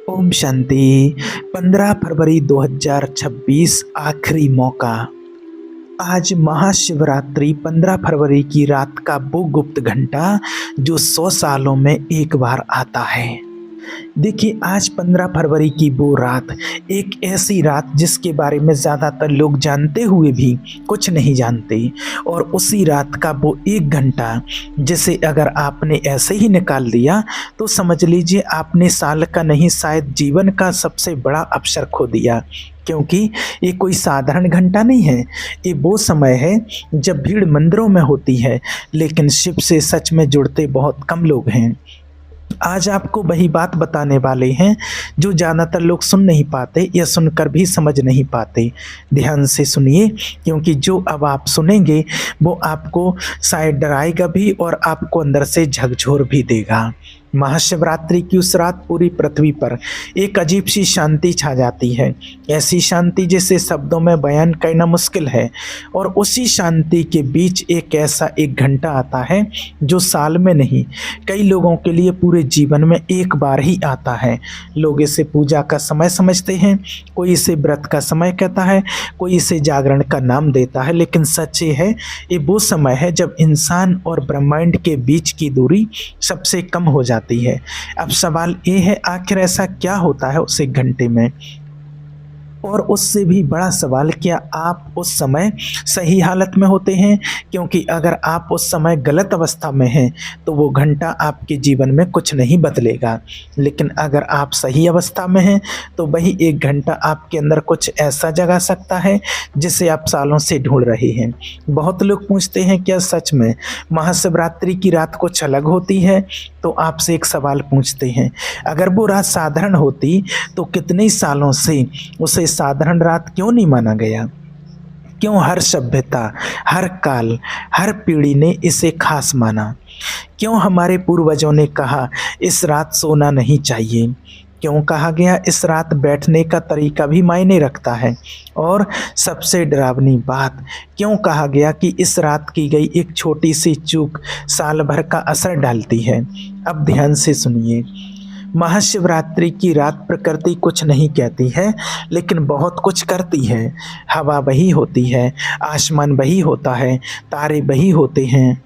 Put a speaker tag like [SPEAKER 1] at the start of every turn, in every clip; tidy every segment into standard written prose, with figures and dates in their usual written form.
[SPEAKER 1] ओम शांति। 15 फरवरी 2026 आखिरी मौका। आज महाशिवरात्रि 15 फरवरी की रात का वो गुप्त घंटा जो 100 सालों में एक बार आता है। देखिए, आज 15 फरवरी की वो रात एक ऐसी रात जिसके बारे में ज़्यादातर लोग जानते हुए भी कुछ नहीं जानते, और उसी रात का वो एक घंटा जिसे अगर आपने ऐसे ही निकाल दिया तो समझ लीजिए आपने साल का नहीं शायद जीवन का सबसे बड़ा अवसर खो दिया। क्योंकि ये कोई साधारण घंटा नहीं है, ये वो समय है जब भीड़ मंदिरों में होती है, लेकिन शिव से सच में जुड़ते बहुत कम लोग हैं। आज आपको वही बात बताने वाले हैं जो ज़्यादातर लोग सुन नहीं पाते या सुनकर भी समझ नहीं पाते। ध्यान से सुनिए, क्योंकि जो अब आप सुनेंगे वो आपको शायद डराएगा भी और आपको अंदर से झकझोर भी देगा। महाशिवरात्रि की उस रात पूरी पृथ्वी पर एक अजीब सी शांति छा जाती है, ऐसी शांति जिसे शब्दों में बयान करना मुश्किल है। और उसी शांति के बीच एक ऐसा एक घंटा आता है जो साल में नहीं, कई लोगों के लिए पूरे जीवन में एक बार ही आता है। लोग इसे पूजा का समय समझते हैं, कोई इसे व्रत का समय कहता है, कोई इसे जागरण का नाम देता है, लेकिन सच ये है ये वो समय है जब इंसान और ब्रह्मांड के बीच की दूरी सबसे कम हो जाती है। अब सवाल ये है, आखिर ऐसा क्या होता है उस एक घंटे में? और उससे भी बड़ा सवाल, क्या आप उस समय सही हालत में होते हैं? क्योंकि अगर आप उस समय गलत अवस्था में हैं तो वो घंटा आपके जीवन में कुछ नहीं बदलेगा, लेकिन अगर आप सही अवस्था में हैं तो वही एक घंटा आपके अंदर कुछ ऐसा जगा सकता है जिसे आप सालों से ढूंढ रहे हैं। बहुत लोग पूछते हैं क्या सच में महाशिवरात्रि की रात कुछ अलग होती है? तो आपसे एक सवाल पूछते हैं, अगर वो रात साधारण होती तो कितने सालों से उसे साधारण रात क्यों नहीं माना गया? क्यों हर सभ्यता, हर काल, हर पीढ़ी ने इसे खास माना? क्यों हमारे पूर्वजों ने कहा इस रात सोना नहीं चाहिए? क्यों कहा गया इस रात बैठने का तरीका भी मायने रखता है? और सबसे डरावनी बात, क्यों कहा गया कि इस रात की गई एक छोटी सी चूक साल भर का असर डालती है? अब ध्यान से सुनिए, महाशिवरात्रि की रात प्रकृति कुछ नहीं कहती है, लेकिन बहुत कुछ करती है। हवा वही होती है, आसमान वही होता है, तारे वही होते हैं,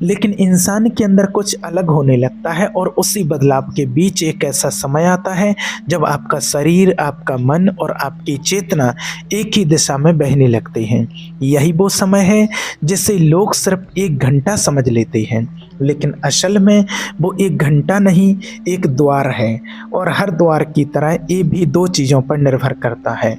[SPEAKER 1] लेकिन इंसान के अंदर कुछ अलग होने लगता है। और उसी बदलाव के बीच एक ऐसा समय आता है जब आपका शरीर, आपका मन और आपकी चेतना एक ही दिशा में बहने लगते हैं। यही वो समय है जिसे लोग सिर्फ एक घंटा समझ लेते हैं, लेकिन असल में वो एक घंटा नहीं, एक द्वार है। और हर द्वार की तरह ये भी दो चीज़ों पर निर्भर करता है,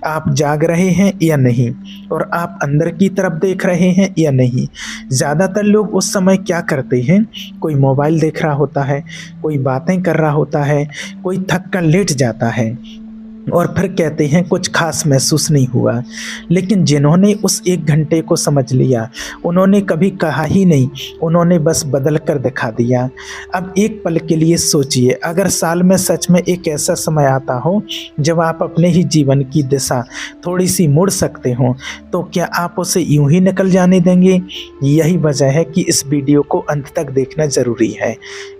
[SPEAKER 1] आप जाग रहे हैं या नहीं, और आप अंदर की तरफ देख रहे हैं या नहीं। ज़्यादातर लोग उस समय क्या करते हैं, कोई मोबाइल देख रहा होता है, कोई बातें कर रहा होता है, कोई थक कर लेट जाता है और फिर कहते हैं कुछ खास महसूस नहीं हुआ। लेकिन जिन्होंने उस एक घंटे को समझ लिया उन्होंने कभी कहा ही नहीं, उन्होंने बस बदल कर दिखा दिया। अब एक पल के लिए सोचिए, अगर साल में सच में एक ऐसा समय आता हो जब आप अपने ही जीवन की दिशा थोड़ी सी मुड़ सकते हो, तो क्या आप उसे यूं ही निकल जाने देंगे? यही वजह है कि इस वीडियो को अंत तक देखना ज़रूरी है,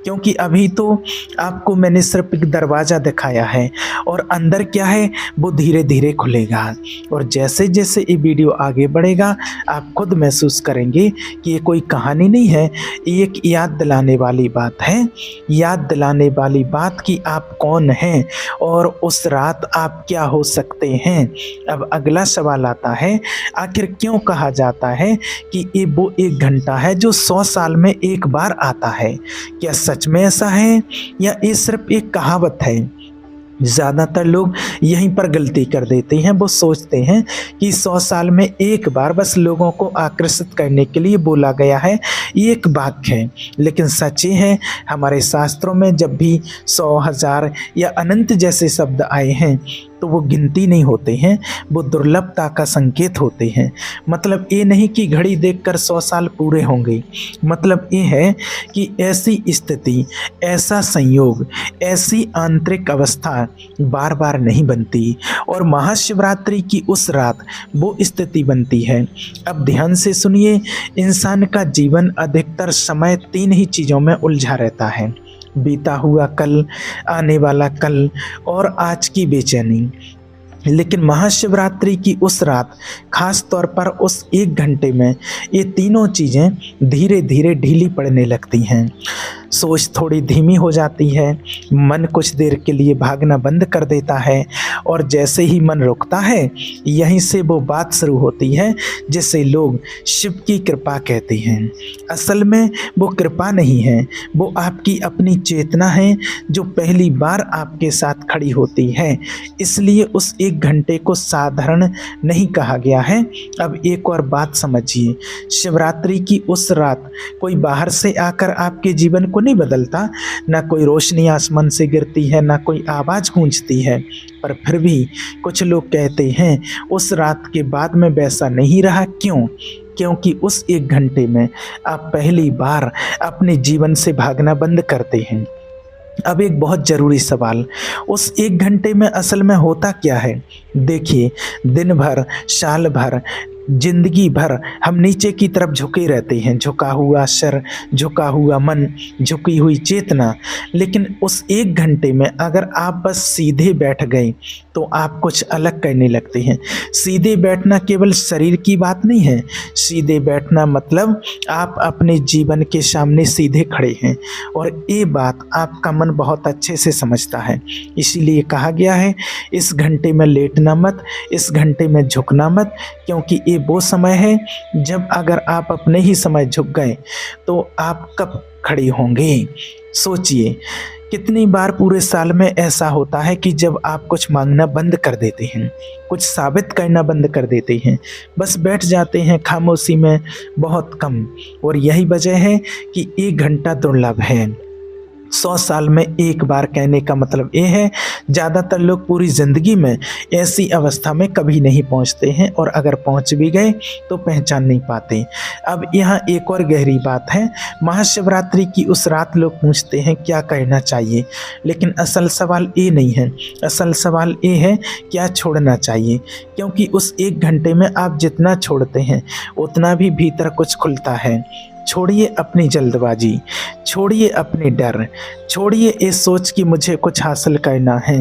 [SPEAKER 1] क्योंकि अभी तो आपको मैंने सिर्फ एक दरवाज़ा दिखाया है और अंदर क्या है वो धीरे धीरे खुलेगा। और जैसे जैसे ये वीडियो आगे बढ़ेगा आप खुद महसूस करेंगे कि ये कोई कहानी नहीं है, ये एक याद दिलाने वाली बात है। याद दिलाने वाली बात कि आप कौन हैं और उस रात आप क्या हो सकते हैं। अब अगला सवाल आता है, आखिर क्यों कहा जाता है कि ये वो एक घंटा है जो 100 साल में एक बार आता है? क्या सच में ऐसा है या ये सिर्फ एक कहावत है? ज़्यादातर लोग यहीं पर गलती कर देते हैं, वो सोचते हैं कि 100 साल में एक बार बस लोगों को आकर्षित करने के लिए बोला गया है, ये एक वाक्य है। लेकिन सच ये है, हमारे शास्त्रों में जब भी 100, 1000 या अनंत जैसे शब्द आए हैं तो वो गिनती नहीं होते हैं, वो दुर्लभता का संकेत होते हैं। मतलब ये नहीं कि घड़ी देखकर 100 साल पूरे होंगे, मतलब ये है कि ऐसी स्थिति, ऐसा संयोग, ऐसी आंतरिक अवस्था बार बार नहीं बनती, और महाशिवरात्रि की उस रात वो स्थिति बनती है। अब ध्यान से सुनिए, इंसान का जीवन अधिकतर समय तीन ही चीज़ों में उलझा रहता है। बीता हुआ कल, आने वाला कल और आज की बेचैनी। लेकिन महाशिवरात्रि की उस रात, खास तौर पर उस 1 घंटे में, ये तीनों चीज़ें धीरे धीरे ढीली पड़ने लगती हैं। सोच थोड़ी धीमी हो जाती है, मन कुछ देर के लिए भागना बंद कर देता है और जैसे ही मन रुकता है, यहीं से वो बात शुरू होती है जिसे लोग शिव की कृपा कहते हैं। असल में वो कृपा नहीं है, वो आपकी अपनी चेतना है जो पहली बार आपके साथ खड़ी होती है। इसलिए उस 1 घंटे को साधारण नहीं कहा गया है। अब एक और बात समझिए, शिवरात्रि की उस रात कोई बाहर से आकर आपके जीवन को नहीं बदलता, ना कोई रोशनी आसमान से गिरती है, ना कोई आवाज़ गूंजती है। पर फिर भी कुछ लोग कहते हैं उस रात के बाद में वैसा नहीं रहा। क्यों? क्योंकि उस 1 घंटे में आप पहली बार अपने जीवन से भागना बंद करते हैं। अब एक बहुत ज़रूरी सवाल, उस 1 घंटे में असल में होता क्या है? देखिए, दिन भर, साल भर, जिंदगी भर हम नीचे की तरफ झुके रहते हैं, झुका हुआ सर, झुका हुआ मन, झुकी हुई चेतना। लेकिन उस 1 घंटे में अगर आप बस सीधे बैठ गए तो आप कुछ अलग करने लगते हैं। सीधे बैठना केवल शरीर की बात नहीं है, सीधे बैठना मतलब आप अपने जीवन के सामने सीधे खड़े हैं और ये बात आपका मन बहुत अच्छे से समझता है। इसीलिए कहा गया है इस घंटे में लेटना मत, इस घंटे में झुकना मत, क्योंकि ये वो समय है जब अगर आप अपने ही समय झुक गए तो आप कब खड़े होंगे। सोचिए, कितनी बार पूरे साल में ऐसा होता है कि जब आप कुछ मांगना बंद कर देते हैं, कुछ साबित करना बंद कर देते हैं, बस बैठ जाते हैं खामोशी में, बहुत कम। और यही वजह है कि 1 घंटा दुर्लभ है। 100 साल में एक बार कहने का मतलब ये है, ज़्यादातर लोग पूरी ज़िंदगी में ऐसी अवस्था में कभी नहीं पहुंचते हैं और अगर पहुंच भी गए तो पहचान नहीं पाते। अब यहाँ एक और गहरी बात है, महाशिवरात्रि की उस रात लोग पूछते हैं क्या करना चाहिए, लेकिन असल सवाल ये नहीं है। असल सवाल ये है क्या छोड़ना चाहिए, क्योंकि उस 1 घंटे में आप जितना छोड़ते हैं उतना भी भीतर कुछ खुलता है। छोड़िए अपनी जल्दबाजी, छोड़िए अपने डर, छोड़िए इस सोच कि मुझे कुछ हासिल करना है।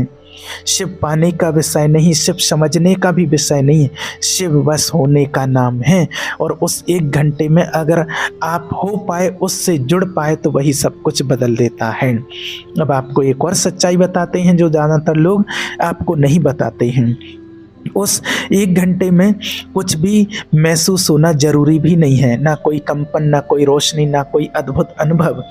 [SPEAKER 1] शिव पाने का विषय नहीं, शिव समझने का भी विषय नहीं, शिव बस होने का नाम है। और उस 1 घंटे में अगर आप हो पाए, उससे जुड़ पाए, तो वही सब कुछ बदल देता है। अब आपको एक और सच्चाई बताते हैं जो ज़्यादातर लोग आपको नहीं बताते हैं। उस 1 घंटे में कुछ भी महसूस होना जरूरी भी नहीं है, ना कोई कंपन, ना कोई रोशनी, ना कोई अद्भुत अनुभव।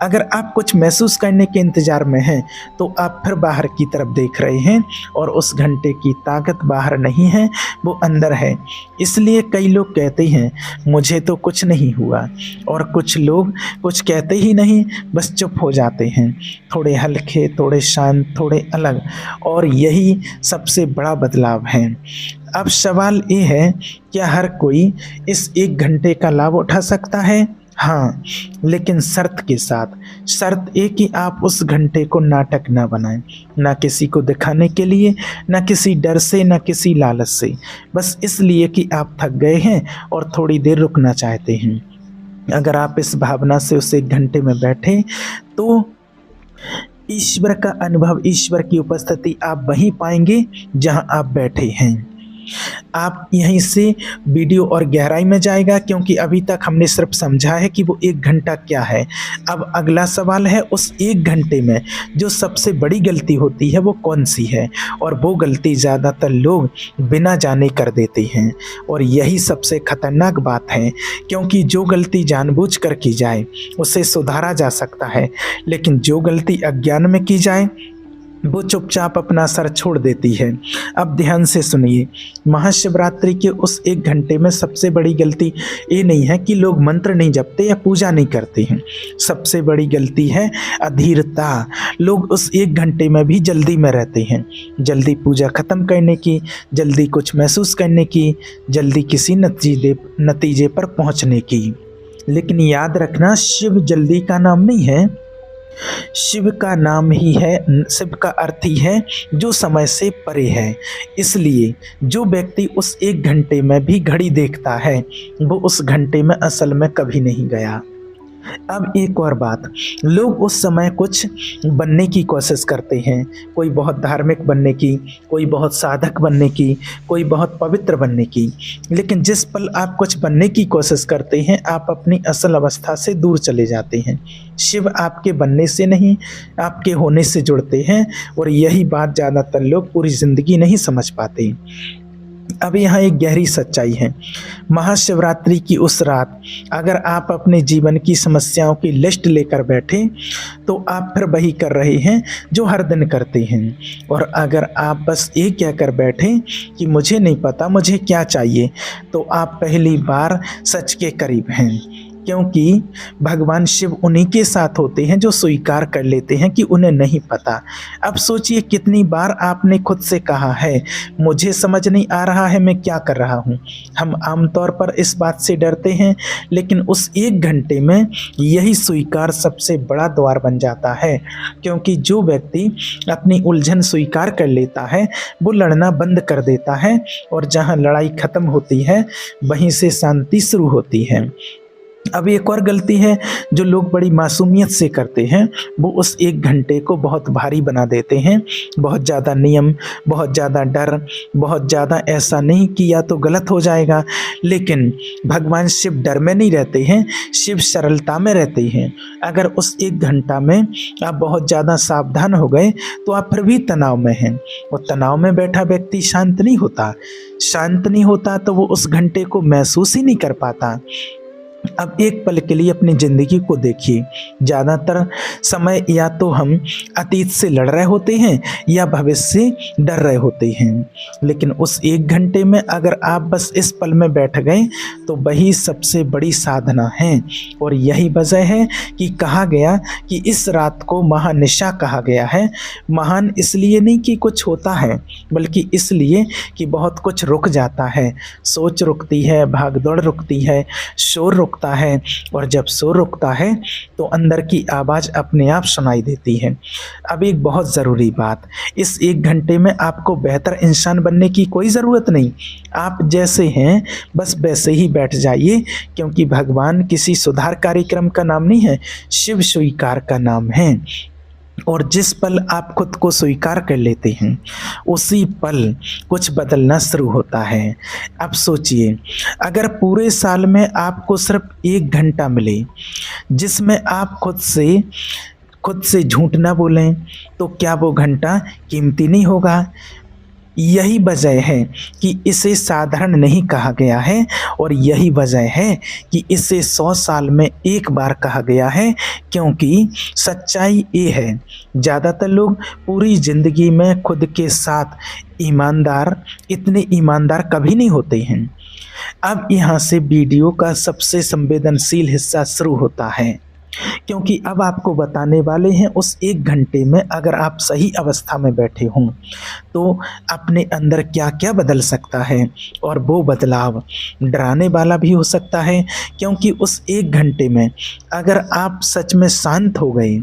[SPEAKER 1] अगर आप कुछ महसूस करने के इंतजार में हैं तो आप फिर बाहर की तरफ देख रहे हैं और उस घंटे की ताकत बाहर नहीं है, वो अंदर है। इसलिए कई लोग कहते हैं मुझे तो कुछ नहीं हुआ, और कुछ लोग कुछ कहते ही नहीं, बस चुप हो जाते हैं, थोड़े हल्के, थोड़े शांत, थोड़े अलग। और यही सबसे बड़ा बदलाव है। अब सवाल ये है, क्या हर कोई इस 1 घंटे का लाभ उठा सकता है? हाँ, लेकिन शर्त के साथ। शर्त ये कि आप उस घंटे को नाटक ना बनाएं, ना किसी को दिखाने के लिए, ना किसी डर से, ना किसी लालच से, बस इसलिए कि आप थक गए हैं और थोड़ी देर रुकना चाहते हैं। अगर आप इस भावना से उस 1 घंटे में बैठे तो ईश्वर का अनुभव, ईश्वर की उपस्थिति आप वहीं पाएंगे जहां आप बैठे हैं। आप यहीं से वीडियो और गहराई में जाएगा, क्योंकि अभी तक हमने सिर्फ समझा है कि वो 1 घंटा क्या है। अब अगला सवाल है, उस 1 घंटे में जो सबसे बड़ी गलती होती है वो कौन सी है? और वो गलती ज़्यादातर लोग बिना जाने कर देते हैं, और यही सबसे खतरनाक बात है, क्योंकि जो गलती जानबूझ कर की जाए उसे सुधारा जा सकता है, लेकिन जो गलती अज्ञान में की जाए वो चुपचाप अपना असर छोड़ देती है। अब ध्यान से सुनिए, महाशिवरात्रि के उस 1 घंटे में सबसे बड़ी गलती ये नहीं है कि लोग मंत्र नहीं जपते या पूजा नहीं करते हैं। सबसे बड़ी गलती है अधीरता। लोग उस 1 घंटे में भी जल्दी में रहते हैं, जल्दी पूजा ख़त्म करने की, जल्दी कुछ महसूस करने की, जल्दी किसी नतीजे पर पहुंचने की। लेकिन याद रखना, शिव जल्दी का नाम नहीं है, शिव का नाम ही है, शिव का अर्थ ही है जो समय से परे है। इसलिए जो व्यक्ति उस 1 घंटे में भी घड़ी देखता है वो उस घंटे में असल में कभी नहीं गया। अब एक और बात, लोग उस समय कुछ बनने की कोशिश करते हैं, कोई बहुत धार्मिक बनने की, कोई बहुत साधक बनने की, कोई बहुत पवित्र बनने की। लेकिन जिस पल आप कुछ बनने की कोशिश करते हैं, आप अपनी असल अवस्था से दूर चले जाते हैं। शिव आपके बनने से नहीं, आपके होने से जुड़ते हैं, और यही बात ज़्यादातर लोग पूरी ज़िंदगी नहीं समझ पाते। अब यहाँ एक गहरी सच्चाई है। महाशिवरात्रि की उस रात अगर आप अपने जीवन की समस्याओं की लिस्ट लेकर बैठे, तो आप फिर वही कर रहे हैं जो हर दिन करते हैं। और अगर आप बस ये कहकर बैठे कि मुझे नहीं पता मुझे क्या चाहिए, तो आप पहली बार सच के करीब हैं। क्योंकि भगवान शिव उन्हीं के साथ होते हैं जो स्वीकार कर लेते हैं कि उन्हें नहीं पता। अब सोचिए कितनी बार आपने खुद से कहा है, मुझे समझ नहीं आ रहा है मैं क्या कर रहा हूँ। हम आमतौर पर इस बात से डरते हैं, लेकिन उस 1 घंटे में यही स्वीकार सबसे बड़ा द्वार बन जाता है। क्योंकि जो व्यक्ति अपनी उलझन स्वीकार कर लेता है, वो लड़ना बंद कर देता है, और जहाँ लड़ाई खत्म होती है वहीं से शांति शुरू होती है। अब एक और गलती है जो लोग बड़ी मासूमियत से करते हैं, वो उस 1 घंटे को बहुत भारी बना देते हैं। बहुत ज़्यादा नियम, बहुत ज़्यादा डर, बहुत ज़्यादा ऐसा नहीं किया तो गलत हो जाएगा। लेकिन भगवान शिव डर में नहीं रहते हैं, शिव सरलता में रहते हैं। अगर उस 1 घंटा में आप बहुत ज़्यादा सावधान हो गए, तो आप फिर भी तनाव में हैं, और तनाव में बैठा व्यक्ति शांत नहीं होता। शांत नहीं होता तो वो उस घंटे को महसूस ही नहीं कर पाता। अब एक पल के लिए अपनी ज़िंदगी को देखिए। ज़्यादातर समय या तो हम अतीत से लड़ रहे होते हैं या भविष्य से डर रहे होते हैं। लेकिन उस 1 घंटे में अगर आप बस इस पल में बैठ गए, तो वही सबसे बड़ी साधना है। और यही वजह है कि कहा गया कि इस रात को महानिशा कहा गया है। महान इसलिए नहीं कि कुछ होता है, बल्कि इसलिए कि बहुत कुछ रुक जाता है। सोच रुकती है, भागदौड़ रुकती है, शोर रुकता है, और जब शोर रुकता है तो अंदर की आवाज़ अपने आप सुनाई देती है। अब एक बहुत ज़रूरी बात, इस 1 घंटे में आपको बेहतर इंसान बनने की कोई ज़रूरत नहीं। आप जैसे हैं बस वैसे ही बैठ जाइए, क्योंकि भगवान किसी सुधार कार्यक्रम का नाम नहीं है, शिव स्वीकार का नाम है। और जिस पल आप खुद को स्वीकार कर लेते हैं, उसी पल कुछ बदलना शुरू होता है। अब सोचिए, अगर पूरे साल में आपको सिर्फ 1 घंटा मिले जिसमें आप खुद से झूठ ना बोलें, तो क्या वो घंटा कीमती नहीं होगा? यही वजह है कि इसे साधारण नहीं कहा गया है, और यही वजह है कि इसे 100 साल में एक बार कहा गया है। क्योंकि सच्चाई ये है, ज़्यादातर लोग पूरी ज़िंदगी में खुद के साथ इतने ईमानदार कभी नहीं होते हैं। अब यहाँ से वीडियो का सबसे संवेदनशील हिस्सा शुरू होता है, क्योंकि अब आपको बताने वाले हैं उस 1 घंटे में अगर आप सही अवस्था में बैठे हों, तो अपने अंदर क्या क्या बदल सकता है। और वो बदलाव डराने वाला भी हो सकता है, क्योंकि उस 1 घंटे में अगर आप सच में शांत हो गए,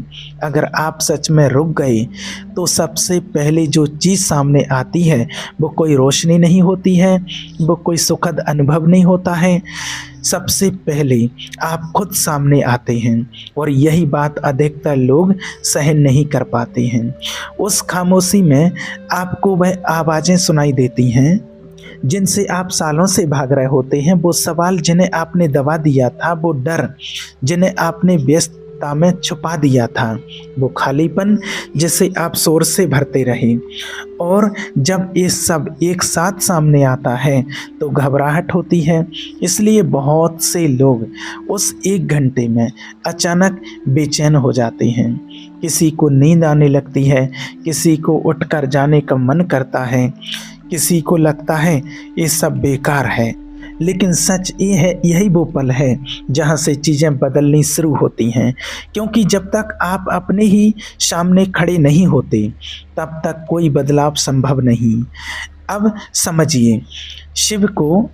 [SPEAKER 1] अगर आप सच में रुक गए, तो सबसे पहले जो चीज़ सामने आती है वो कोई रोशनी नहीं होती है, वो कोई सुखद अनुभव नहीं होता है। सबसे पहले आप खुद सामने आते हैं, और यही बात अधिकतर लोग सहन नहीं कर पाते हैं। उस खामोशी में आपको वह आवाज़ें सुनाई देती हैं जिनसे आप सालों से भाग रहे होते हैं, वो सवाल जिन्हें आपने दबा दिया था, वो डर जिन्हें आपने व्यस्तता में छुपा दिया था, वो खालीपन जिसे आप शोर से भरते रहे। और जब ये सब एक साथ सामने आता है तो घबराहट होती है। इसलिए बहुत से लोग उस 1 घंटे में अचानक बेचैन हो जाते हैं। किसी को नींद आने लगती है, किसी को उठकर जाने का मन करता है, किसी को लगता है ये सब बेकार है। लेकिन सच ये है, यही वो पल है जहाँ से चीज़ें बदलनी शुरू होती हैं। क्योंकि जब तक आप अपने ही सामने खड़े नहीं होते, तब तक कोई बदलाव संभव नहीं। अब समझिए, शिव को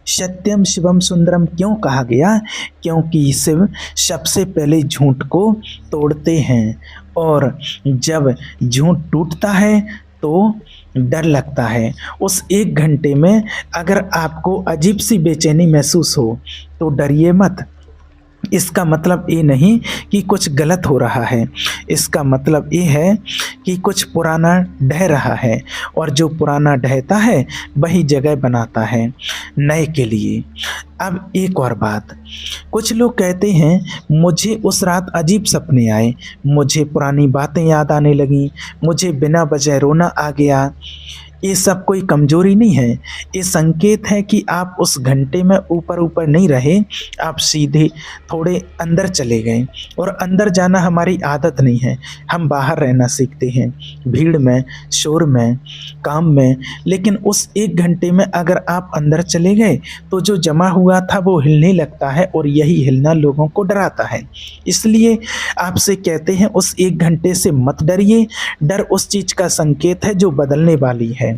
[SPEAKER 1] सत्यम शिवम सुंदरम क्यों कहा गया? क्योंकि शिव सबसे पहले झूठ को तोड़ते हैं, और जब झूठ टूटता है तो डर लगता है। उस 1 घंटे में अगर आपको अजीब सी बेचैनी महसूस हो, तो डरिए मत, इसका मतलब ये नहीं कि कुछ गलत हो रहा है, इसका मतलब ये है कि कुछ पुराना ढह रहा है और जो पुराना ढहता है वही जगह बनाता है नए के लिए। अब एक और बात, कुछ लोग कहते हैं मुझे उस रात अजीब सपने आए, मुझे पुरानी बातें याद आने लगीं, मुझे बिना वजह रोना आ गया। ये सब कोई कमजोरी नहीं है, ये संकेत है कि आप उस घंटे में ऊपर ऊपर नहीं रहे, आप सीधे थोड़े अंदर चले गए। और अंदर जाना हमारी आदत नहीं है, हम बाहर रहना सीखते हैं, भीड़ में, शोर में, काम में। लेकिन उस एक घंटे में अगर आप अंदर चले गए तो जो जमा हुआ था वो हिलने लगता है और यही हिलना लोगों को डराता है। इसलिए आपसे कहते हैं उस एक घंटे से मत डरिए, डर उस चीज़ का संकेत है जो बदलने वाली है।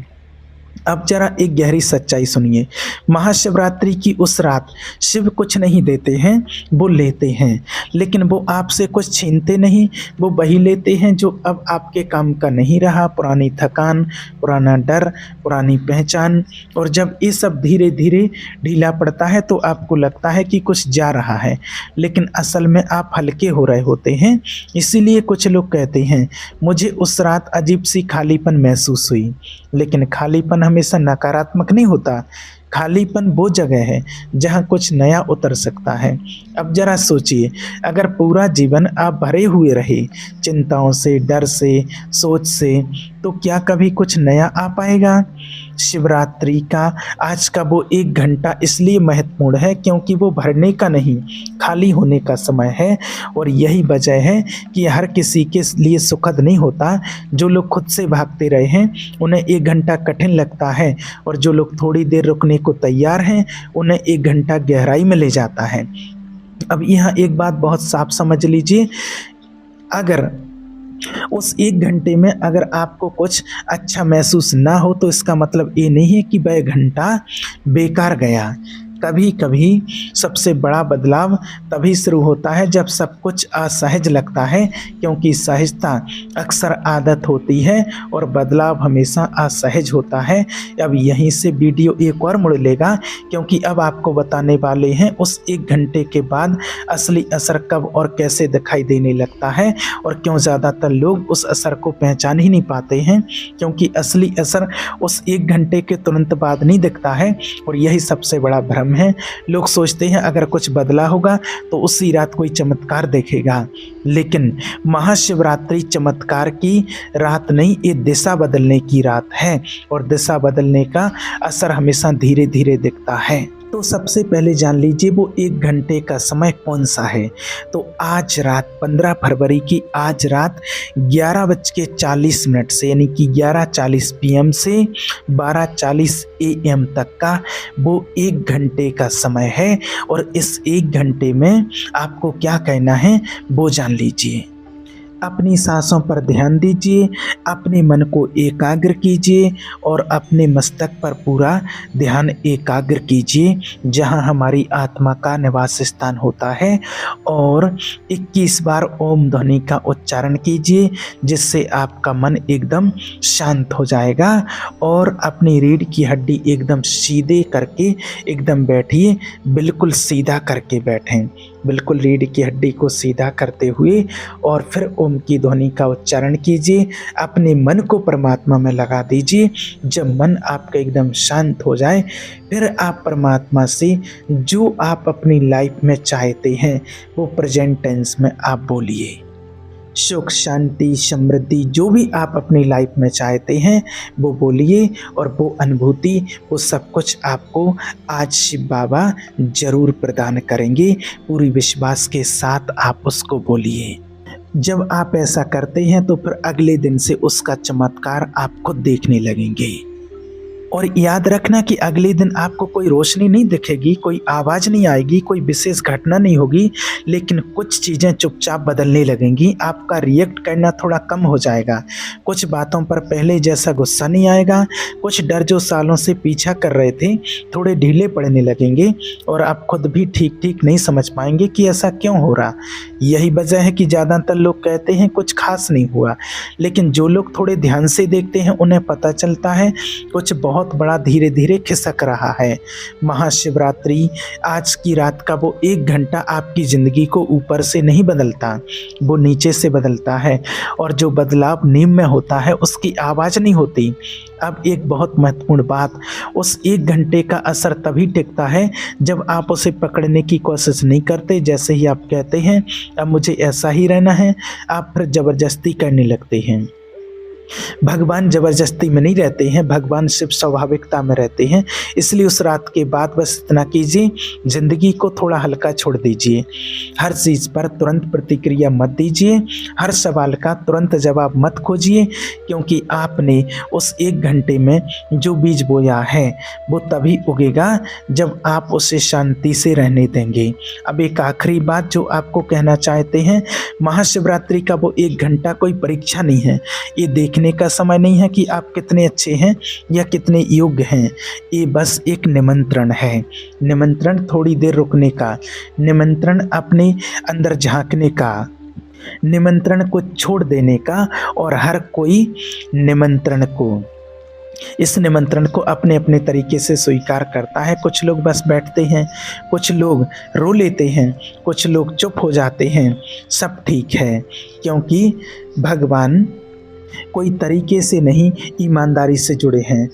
[SPEAKER 1] अब जरा एक गहरी सच्चाई सुनिए, महाशिवरात्रि की उस रात शिव कुछ नहीं देते हैं, वो लेते हैं। लेकिन वो आपसे कुछ छीनते नहीं, वो वही लेते हैं जो अब आपके काम का नहीं रहा, पुरानी थकान, पुराना डर, पुरानी पहचान। और जब ये सब धीरे धीरे ढीला पड़ता है तो आपको लगता है कि कुछ जा रहा है, लेकिन असल में आप हल्के हो रहे होते हैं। इसीलिए कुछ लोग कहते हैं मुझे उस रात अजीब सी खालीपन महसूस हुई। लेकिन खालीपन हमेशा नकारात्मक नहीं होता, खालीपन वो जगह है जहाँ कुछ नया उतर सकता है। अब जरा सोचिए, अगर पूरा जीवन आप भरे हुए रहे चिंताओं से, डर से, सोच से, तो क्या कभी कुछ नया आ पाएगा? शिवरात्रि का आज का वो एक घंटा इसलिए महत्वपूर्ण है क्योंकि वो भरने का नहीं, खाली होने का समय है। और यही वजह है कि हर किसी के लिए सुखद नहीं होता। जो लोग खुद से भागते रहे हैं उन्हें एक घंटा कठिन लगता है, और जो लोग थोड़ी देर रुकने को तैयार हैं उन्हें एक घंटा गहराई में ले जाता है। अब यहाँ एक बात बहुत साफ समझ लीजिए, अगर उस एक घंटे में अगर आपको कुछ अच्छा महसूस ना हो तो इसका मतलब ये नहीं है कि वह घंटा बेकार गया। कभी कभी सबसे बड़ा बदलाव तभी शुरू होता है जब सब कुछ असहज लगता है, क्योंकि सहजता अक्सर आदत होती है और बदलाव हमेशा असहज होता है। अब यहीं से वीडियो एक और मुड़ लेगा, क्योंकि अब आपको बताने वाले हैं उस एक घंटे के बाद असली असर कब और कैसे दिखाई देने लगता है, और क्यों ज़्यादातर लोग उस असर को पहचान ही नहीं पाते हैं, क्योंकि असली असर उस एक घंटे के तुरंत बाद नहीं दिखता है। और यही सबसे बड़ा भ्रम है। लोग सोचते हैं अगर कुछ बदला होगा तो उसी रात कोई चमत्कार देखेगा, लेकिन महाशिवरात्रि चमत्कार की रात नहीं, ये दिशा बदलने की रात है, और दिशा बदलने का असर हमेशा धीरे धीरे दिखता है। तो सबसे पहले जान लीजिए वो एक घंटे का समय कौन सा है। तो आज रात 15 फरवरी की आज रात 11:40 से, यानी कि 11:40 PM से 12:40 AM तक का वो एक घंटे का समय है। और इस एक घंटे में आपको क्या कहना है वो जान लीजिए। अपनी सांसों पर ध्यान दीजिए, अपने मन को एकाग्र कीजिए और अपने मस्तक पर पूरा ध्यान एकाग्र कीजिए, जहां हमारी आत्मा का निवास स्थान होता है। और 21 बार ओम ध्वनि का उच्चारण कीजिए, जिससे आपका मन एकदम शांत हो जाएगा। और अपनी रीढ़ की हड्डी एकदम सीधे करके एकदम बैठिए, बिल्कुल सीधा करके बैठें, बिल्कुल रीढ़ की हड्डी को सीधा करते हुए। और फिर ओम की ध्वनि का उच्चारण कीजिए, अपने मन को परमात्मा में लगा दीजिए। जब मन आपका एकदम शांत हो जाए, फिर आप परमात्मा से जो आप अपनी लाइफ में चाहते हैं वो प्रेजेंट टेंस में आप बोलिए। सुख, शांति, समृद्धि, जो भी आप अपनी लाइफ में चाहते हैं वो बोलिए, और वो अनुभूति, वो सब कुछ आपको आज शिव बाबा जरूर प्रदान करेंगे। पूरी विश्वास के साथ आप उसको बोलिए। जब आप ऐसा करते हैं तो फिर अगले दिन से उसका चमत्कार आप खुद देखने लगेंगे। और याद रखना कि अगले दिन आपको कोई रोशनी नहीं दिखेगी, कोई आवाज़ नहीं आएगी, कोई विशेष घटना नहीं होगी, लेकिन कुछ चीज़ें चुपचाप बदलने लगेंगी। आपका रिएक्ट करना थोड़ा कम हो जाएगा, कुछ बातों पर पहले जैसा गुस्सा नहीं आएगा, कुछ डर जो सालों से पीछा कर रहे थे थोड़े ढीले पड़ने लगेंगे, और आप खुद भी ठीक ठीक नहीं समझ पाएंगे कि ऐसा क्यों हो रहा। यही वजह है कि ज़्यादातर लोग कहते हैं कुछ खास नहीं हुआ, लेकिन जो लोग थोड़े ध्यान से देखते हैं उन्हें पता चलता है कुछ बहुत बहुत बड़ा धीरे धीरे खिसक रहा है। महाशिवरात्रि आज की रात का वो 1 घंटा आपकी ज़िंदगी को ऊपर से नहीं बदलता, वो नीचे से बदलता है, और जो बदलाव नींव में होता है उसकी आवाज़ नहीं होती। अब एक बहुत महत्वपूर्ण बात, उस 1 घंटे का असर तभी टिकता है जब आप उसे पकड़ने की कोशिश नहीं करते। जैसे ही आप कहते हैं अब मुझे ऐसा ही रहना है, आप फिर ज़बरदस्ती करने लगते हैं। भगवान ज़बरदस्ती में नहीं रहते हैं, भगवान सिर्फ स्वाभाविकता में रहते हैं। इसलिए उस रात के बाद बस इतना कीजिए, ज़िंदगी को थोड़ा हल्का छोड़ दीजिए। हर चीज़ पर तुरंत प्रतिक्रिया मत दीजिए, हर सवाल का तुरंत जवाब मत खोजिए, क्योंकि आपने उस 1 घंटे में जो बीज बोया है वो तभी उगेगा जब आप उसे शांति से रहने देंगे। अब एक आखिरी बात जो आपको कहना चाहते हैं, महाशिवरात्रि का वो 1 घंटा कोई परीक्षा नहीं है, ये देखने का समय नहीं है कि आप कितने अच्छे हैं या कितने योग्य हैं। ये बस एक निमंत्रण है, निमंत्रण थोड़ी देर रुकने का, निमंत्रण अपने अंदर झांकने का, निमंत्रण को छोड़ देने का। और हर कोई इस निमंत्रण को अपने अपने तरीके से स्वीकार करता है। कुछ लोग बस बैठते हैं, कुछ लोग रो लेते हैं, कुछ लोग चुप हो जाते हैं। सब ठीक है, क्योंकि भगवान कोई तरीके से नहीं, ईमानदारी से जुड़े हैं।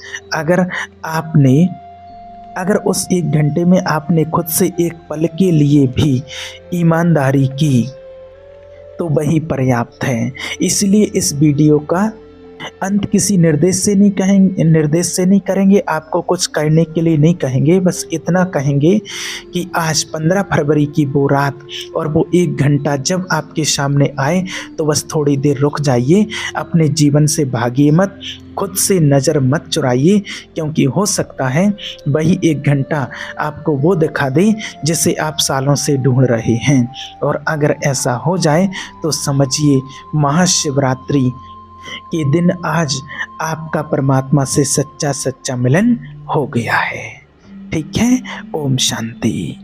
[SPEAKER 1] अगर उस 1 घंटे में आपने खुद से एक पल के लिए भी ईमानदारी की तो वही पर्याप्त है। इसलिए इस वीडियो का अंत किसी निर्देश से नहीं करेंगे, आपको कुछ करने के लिए नहीं कहेंगे, बस इतना कहेंगे कि आज 15 फरवरी की वो रात और वो 1 घंटा जब आपके सामने आए तो बस थोड़ी देर रुक जाइए, अपने जीवन से भागिए मत, खुद से नज़र मत चुराइए, क्योंकि हो सकता है वही 1 घंटा आपको वो दिखा दे जिसे आप सालों से ढूंढ रहे हैं। और अगर ऐसा हो जाए तो समझिए महाशिवरात्रि के दिन आज आपका परमात्मा से सच्चा मिलन हो गया है। ठीक है, ओम शांति।